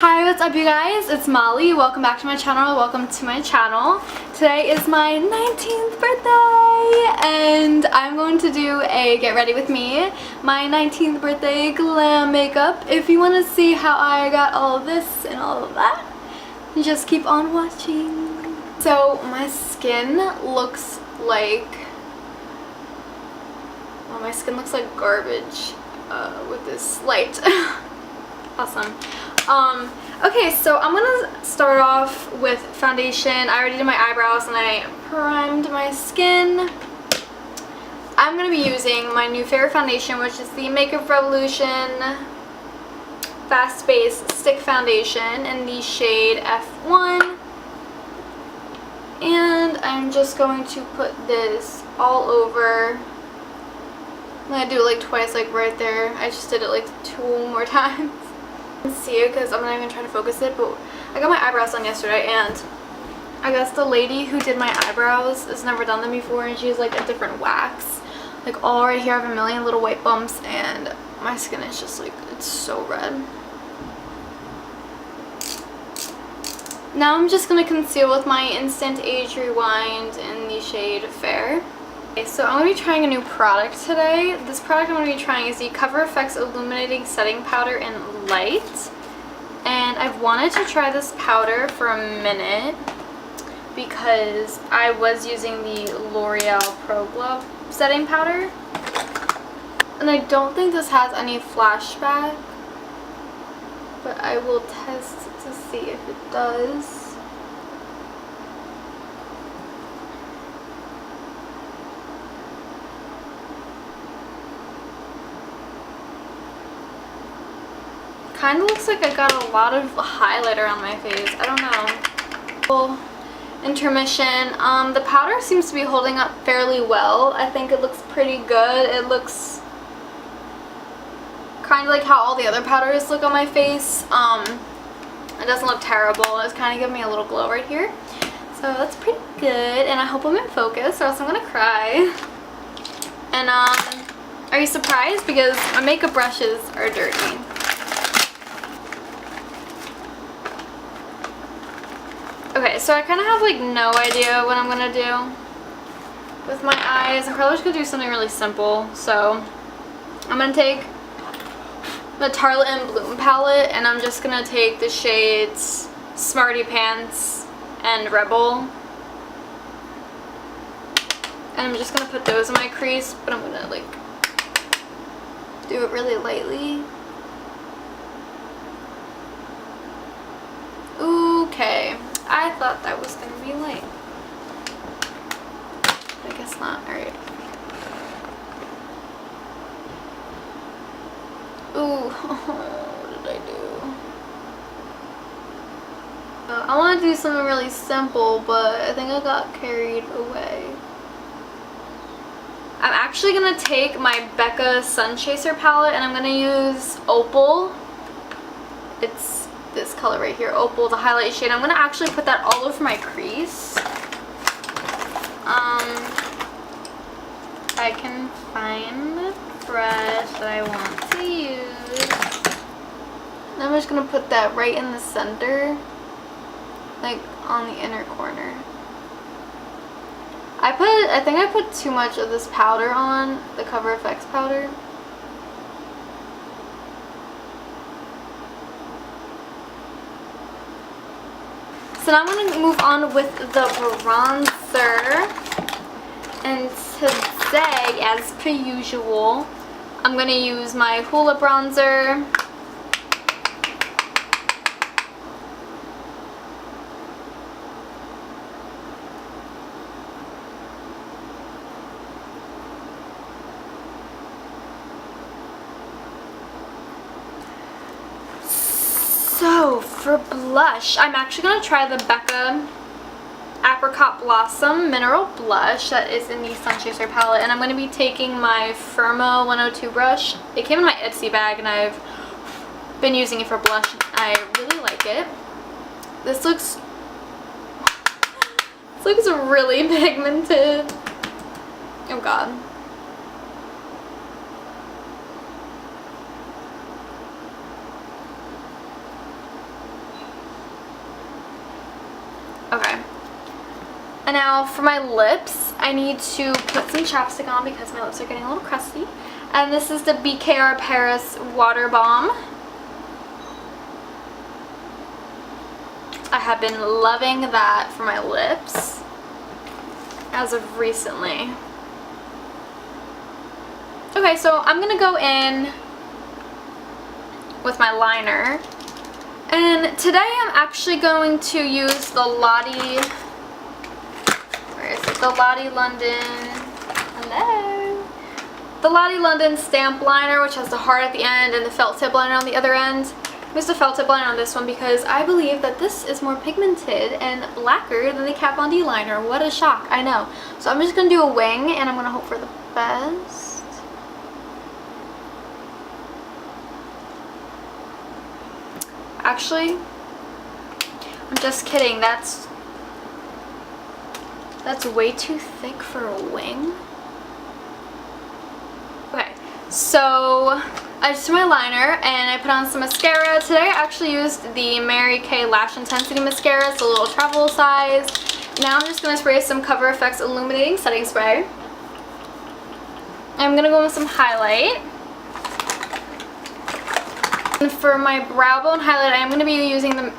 Hi, what's up you guys? It's Molly. Welcome back to my channel. Welcome to my channel. Today is my 19th birthday and I'm going to do a get ready with me, my 19th birthday glam makeup. If you want to see how I got all of this and all of that, just keep on watching. So my skin looks like, well, my skin looks like garbage with this light. Awesome. Okay, so I'm gonna start off with foundation. I already did my eyebrows and I primed my skin. I'm gonna be using my new favorite foundation, which is the Makeup Revolution Fast Base Stick Foundation in the shade F1. And I'm just going to put this all over. I'm gonna do it like twice, like right there. I just did it like 2 more times. See it because I'm not even trying to focus it, but I got my eyebrows done yesterday and I guess the lady who did my eyebrows has never done them before and she has like a different wax. Like all right here I have a million little white bumps and my skin is just like, it's so red. Now I'm just going to conceal with my Instant Age Rewind in the shade Fair. Okay, so I'm going to be trying a new product today. This product I'm going to be trying is the Cover FX Illuminating Setting Powder in Light. And I've wanted to try this powder for a minute because I was using the L'Oreal Pro Glow setting powder. And I don't think this has any flashback, but I will test to see if it does. Kind of looks like I got a lot of highlighter on my face. I don't know. Intermission. The powder seems to be holding up fairly well. I think it looks pretty good. It looks kind of like how all the other powders look on my face. It doesn't look terrible. It's kind of giving me a little glow right here. So that's pretty good. And I hope I'm in focus or else I'm going to cry. And are you surprised? Because my makeup brushes are dirty. Okay, so I kind of have like no idea what I'm going to do with my eyes. I'm probably just going to do something really simple. So I'm going to take the Tartelette and Bloom palette and I'm just going to take the shades Smarty Pants and Rebel. And I'm just going to put those in my crease, but I'm going to like do it really lightly. Okay. I thought that was going to be light. I guess not. Alright. Ooh. What did I do? I want to do something really simple, but I think I got carried away. I'm actually going to take my Becca Sun Chaser palette and I'm going to use Opal. It's this color right here, Opal, the highlight shade. I'm going to actually put that all over my crease. I can find the brush that I want to use. And I'm just going to put that right in the center, like on the inner corner. I think I put too much of this powder on, the Cover FX powder. So now I'm going to move on with the bronzer, and today, as per usual, I'm going to use my Hoola bronzer. So, for blush, I'm actually going to try the Becca Apricot Blossom Mineral Blush that is in the Sun Chaser palette. And I'm going to be taking my Firma 102 brush. It came in my Etsy bag and I've been using it for blush. I really like it. This looks really pigmented. Oh god. Okay. And now for my lips, I need to put some chapstick on because my lips are getting a little crusty. And this is the BKR Paris Water Balm. I have been loving that for my lips as of recently. Okay, so I'm going to go in with my liner. And today I'm actually going to use the Lottie, where is it? The Lottie London, hello? The Lottie London Stamp Liner, which has the heart at the end and the felt tip liner on the other end. I used the felt tip liner on this one because I believe that this is more pigmented and lacquered than the Kat Von D liner. What a shock, I know. So I'm just going to do a wing and I'm going to hope for the best. Actually, I'm just kidding. That's way too thick for a wing. Okay, so I just took my liner and I put on some mascara. Today I actually used the Mary Kay Lash Intensity Mascara. It's a little travel size. Now I'm just going to spray some Cover FX Illuminating Setting Spray. I'm going to go with some highlight. And for my brow bone highlight, I am going to be using the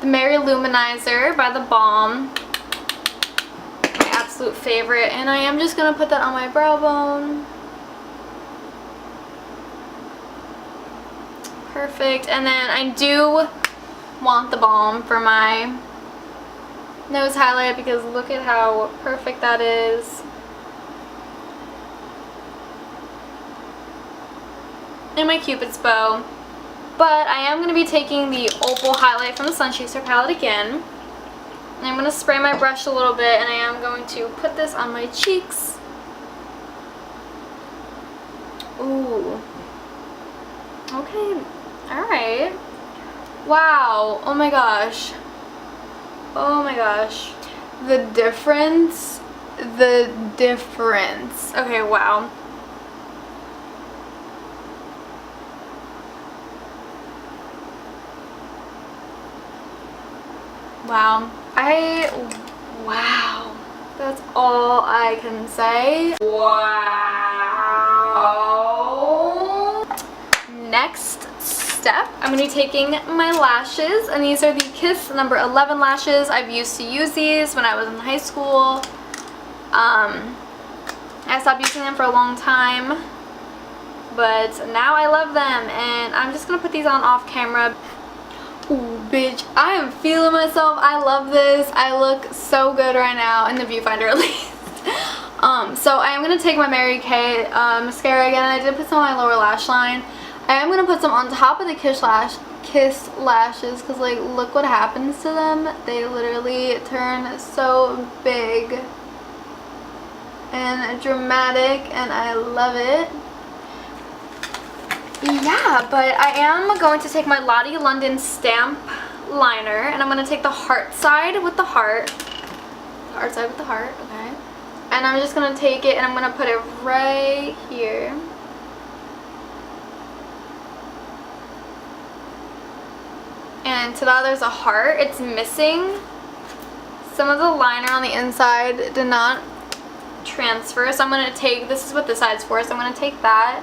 Mary Luminizer by The Balm. My absolute favorite. And I am just going to put that on my brow bone. Perfect. And then I do want the balm for my nose highlight because look at how perfect that is. And my Cupid's bow. But I am going to be taking the Opal highlight from the Sun Chaser palette again. And I'm going to spray my brush a little bit and I am going to put this on my cheeks. Ooh. Okay. Alright. Wow. Oh my gosh. Oh my gosh. The difference. The difference. Okay, wow. Wow. Wow. That's all I can say. Wow. Next step, I'm going to be taking my lashes, and these are the Kiss number 11 lashes. I've used to use these when I was in high school. I stopped using them for a long time, but now I love them, and I'm just going to put these on off camera. Ooh, bitch, I am feeling myself. I love this. I look so good right now in the viewfinder at least. So I am going to take my Mary Kay mascara again. I did put some on my lower lash line. I am going to put some on top of the Kiss lashes because, like, look what happens to them. They literally turn so big and dramatic, and I love it. Yeah, but I am going to take my Lottie London Stamp Liner, and I'm going to take the heart side with the heart. Heart side with the heart, okay. And I'm just going to take it and I'm going to put it right here. And ta-da, there's a heart. It's missing. Some of the liner on the inside did not transfer, so I'm going to take, this is what this side's for, so I'm going to take that.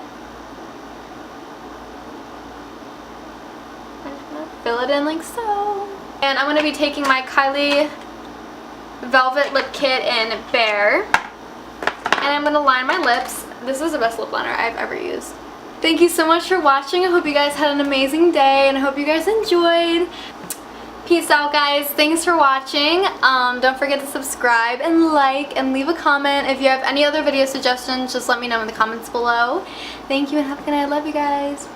Fill it in like so. And I'm going to be taking my Kylie Velvet Lip Kit in Bare. And I'm going to line my lips. This is the best lip liner I've ever used. Thank you so much for watching. I hope you guys had an amazing day and I hope you guys enjoyed. Peace out, guys. Thanks for watching. Don't forget to subscribe and like and leave a comment. If you have any other video suggestions, just let me know in the comments below. Thank you and have a good night. I love you guys.